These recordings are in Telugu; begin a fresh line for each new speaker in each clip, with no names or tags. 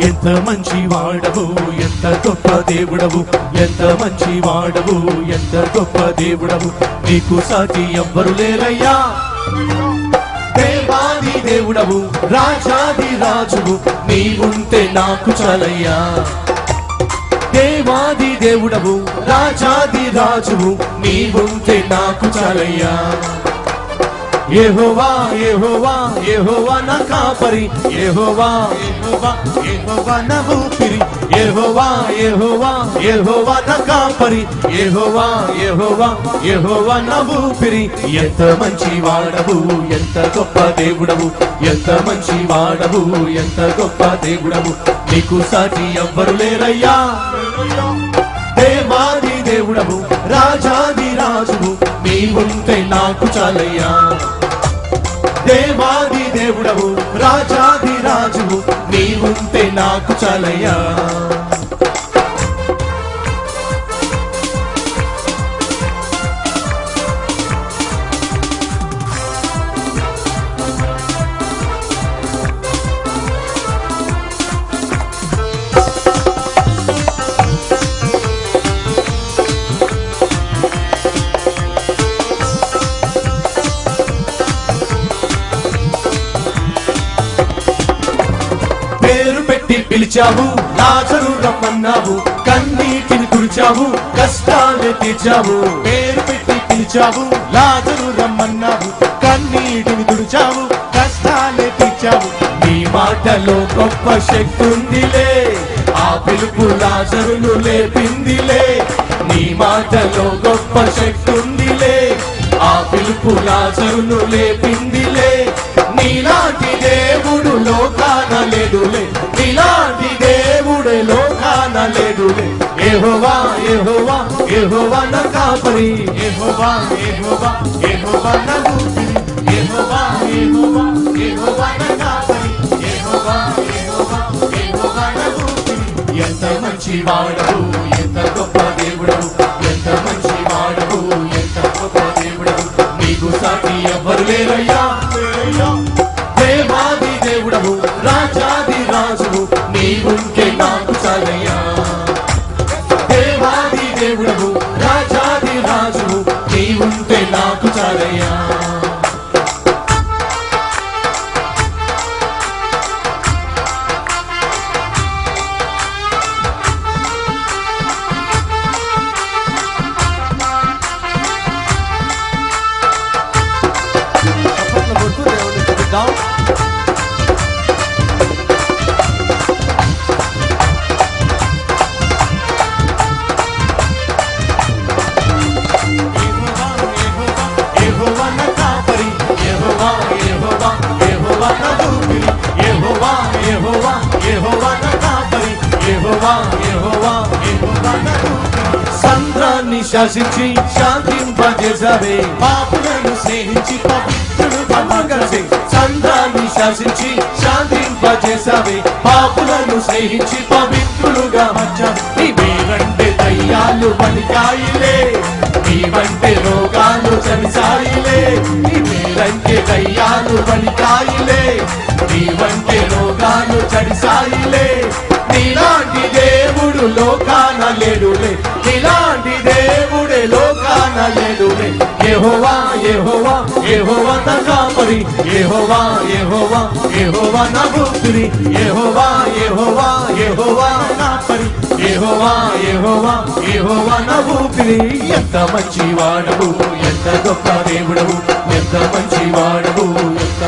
ఎంత మంచి వాడవు, ఎంత గొప్ప దేవుడవు, ఎంత మంచి వాడవు, ఎంత గొప్ప దేవుడవు, నీకు సాటి ఎవ్వరు లేరయ్యా. దేవాది దేవుడవు, రాజాది రాజువు, నీవుంటే నాకు చాలయ్యా. దేవాది దేవుడవు, రాజాది రాజువు, నీవుంటే నాకు చాలయ్యా. యెహోవా యెహోవా యెహోవా నా కాపరి, యెహోవా యెహోవా యెహోవా నా ఊపిరి, యెహోవా యెహోవా యెహోవా నా కాపరి, యెహోవా యెహోవా యెహోవా నా ఊపిరి. ఎంత మంచి వాడవు, ఎంత గొప్ప దేవుడవు, ఎంత మంచి వాడవు, ఎంత గొప్ప దేవుడవు, నీకు సాటి ఎవ్వరు లేరయ్యా. దేవాది దేవుడవు, రాజాది రాజువు, నీవుంటే నాకు చాలయ్యా. దేవాది దేవుడవు, రాజాది రాజువు, నీవుంటే నాకు చాలయ్యా. పేరు పెట్టి పిలిచావు, లాజరు రమ్మన్నావు, కన్నీటిని తుడిచావు, కష్టాలు తీర్చావు. పేరు పెట్టి పిలిచావు, లాజరు రమ్మన్నావు, కన్నీటిని తుడిచావు, కష్టాలు తీర్చావు. నీ మాటలో గొప్ప శక్తి ఉందిలే, ఆ పిలుపు లాజరును లేపిందిలే. నీ మాటలో గొప్ప శక్తి ఉందిలే, ఆ పిలుపు లాజరును లేపిందిలే. నీలాంటి దేవుడు లోకాన లేడులే, నీలాంటి దేవుడే లోకాన లేడులే. యెహోవా యెహోవా యెహోవా నా కాపరి, యెహోవా యెహోవా యెహోవా నా ఊపిరి, యెహోవా యెహోవా యెహోవా నా కాపరి, యెహోవా యెహోవా యెహోవా నా ఊపిరి. ఎంత మంచి వాడవు, ఎంత గొప్ప దేవుడవు, ఎంత మంచి వాడవు, ఎంత గొప్ప దేవుడవు, నీకు సాటి ఎవ్వరు లేరయ్యా. దేవాది దేవుడవు, రాజాది రాజువు, నీవుంటే నాకు చాలయ్యా. దేవాది దేవుడవు, రాజాది రాజువు, నీవుంటే నాకు చాలయ్యా. సంద్రాన్ని శాసించి శాంతింపజేసావే, పాపులను స్నేహించి పవిత్రుడుగా మార్చావే. సంద్రాన్ని శాసించి శాంతింపజేసావే, పాపులను స్నేహించి పవిత్రులుగా మార్చావే. నీవేవంటే దయ్యాలు వణికాయిలే, నీవంటే రోగాలు చనిసాయిలే. నీవేవంటే దయ్యాలు వణికాయిలే, నీవంటే రోగాలు చనిసాయిలే. నీలాంటి దేవుడు లోకాన లేడులే, నీలాంటి దేవుడే లోకాన లేడులే. యెహోవా యెహోవా యెహోవా నా కాపరి, యెహోవా యెహోవా యెహోవా నా ఊపిరి, యెహోవా యెహోవా యెహోవా నా కాపరి, యెహోవా యెహోవా యెహోవా నా ఊపిరి. ఎంత మంచి వాడవు, ఎంత గొప్ప దేవుడవు, ఎంత మంచి వాడవు, ఎంత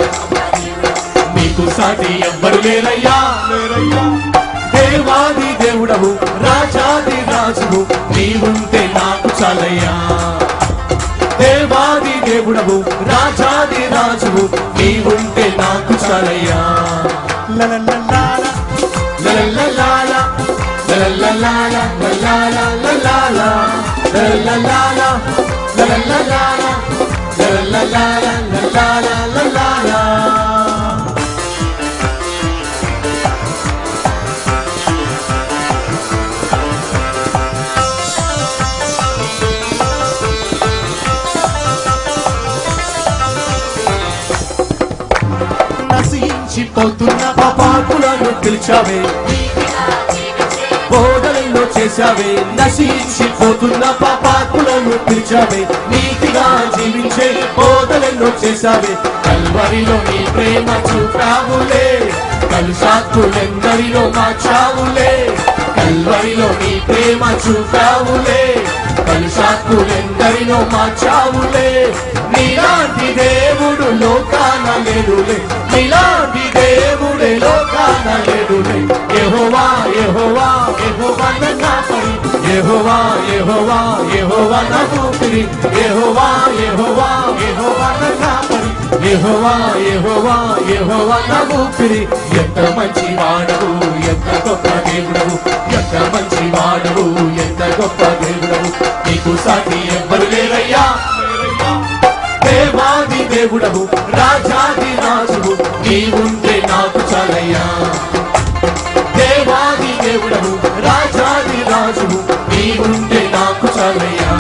నీకు సాటి ఎవ్వరు లేరయ్యా. దేవాది దేవుడవు, రాజాది రాజువు, నీవుంటే నాకు చాలయ్యా. దేవాది దేవుడవు, రాజాది రాజువు, నీవుంటే నాకు చాలయ్యా. లలలలాల లలలలాల లలలలాల లలలలాల లలలలాల లలలలాల లలలలాల లలలలాల. నశించిపోతున్న పాపాత్ములను పిలిచావే బోధనలో చేశావే నశించిపోతున్న పాపాత్ములను పిలిచావే నీతిగా జీవించే బోధనలో చేశావే కల్వరిలో నీ ప్రేమ చూపావులే కలుషాత్ములెందరిలో మార్చావులే కల్వరిలో నీ ప్రేమ చూపావులే కలుషాత్ములెందరిలో మార్చావులే నీలాంటి దేవుడు లోకాన లేడులే నీలాంటి దేవుడే లోకాన లేడులే యెహోవా యెహోవా యెహోవా నా కాపరి యెహోవా యెహోవా యెహోవా నా ఊపిరి యెహోవా యెహోవా యెహోవా నా కాపరి యెహోవా యెహోవా యెహోవా నా ఊపిరి ఎంత మంచి వాడవు ఎంత గొప్ప దేవుడవు ఎంత మంచి వాడవు ఎంత గొప్ప దేవుడవు నీకు సాటి ఎవ్వరు లేరయ్యా దేవాది దేవుడవు రాజాది రాజువు నీవుంటే నాకు చాలయ్యా దేవాది దేవుడవు రాజాది రాజువు నీవుంటే నాకు చాలయ్యా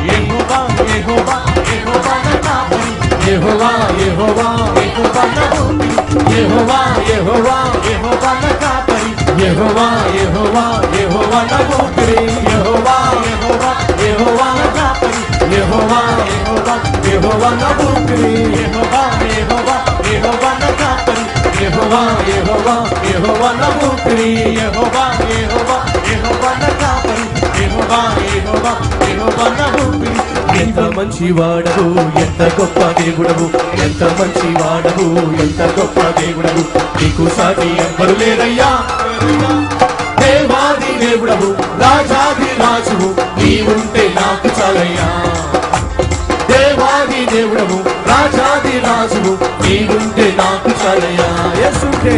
యెహోవా యెహోవా యెహోవా నా కాపరి యెహోవా యెహోవా యెహోవా నా ఊపిరి యెహోవా యెహోవా యెహోవా నా కాపరి యెహోవా యెహోవా యెహోవా నా ఊపిరి యెహోవా యెహోవా యెహోవా నా కాపరి యెహోవా యెహోవా యెహోవా నా ఊపిరి యెహోవా యెహోవా యెహోవా నా కాపరి యెహోవా యెహోవా యెహోవా నా ఊపిరి యెహోవా యెహోవా యెహోవా నా కాపరి యెహోవా యెహోవా యెహోవా నా ఊపిరి ఎంత మంచి వాడవు ఎంత గొప్ప దేవుడవు ఎంత మంచి వాడవు ఎంత గొప్ప దేవుడవు నీకు సాటి ఎవ్వరు లేరయ్యా దేవాది దేవుడవు రాజాది రాజువు నీవుంటే నాకు చాలయ్యా దేవాది దేవుడవు రాజాది రాజువు నీవుంటే నాకు చాలయ్యా యేసుంటే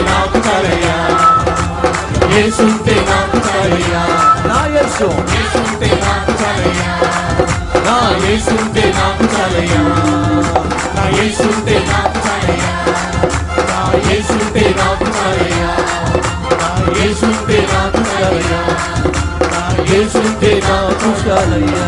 నాకు చాలయ్యా యేసుంటే నాకు చాలయ్యా నా యేసుంటే నాకు చాలయ్యా నా యేసుంటే నాకు చాలయ్యా నా యేసుంటే నాకు చాలయ్యా నా యేసుంటే నాకు చాలయ్యా నా యేసుంటే నాకు చాలయ్యా నా యేసుంటే నాకు చాలయ్యా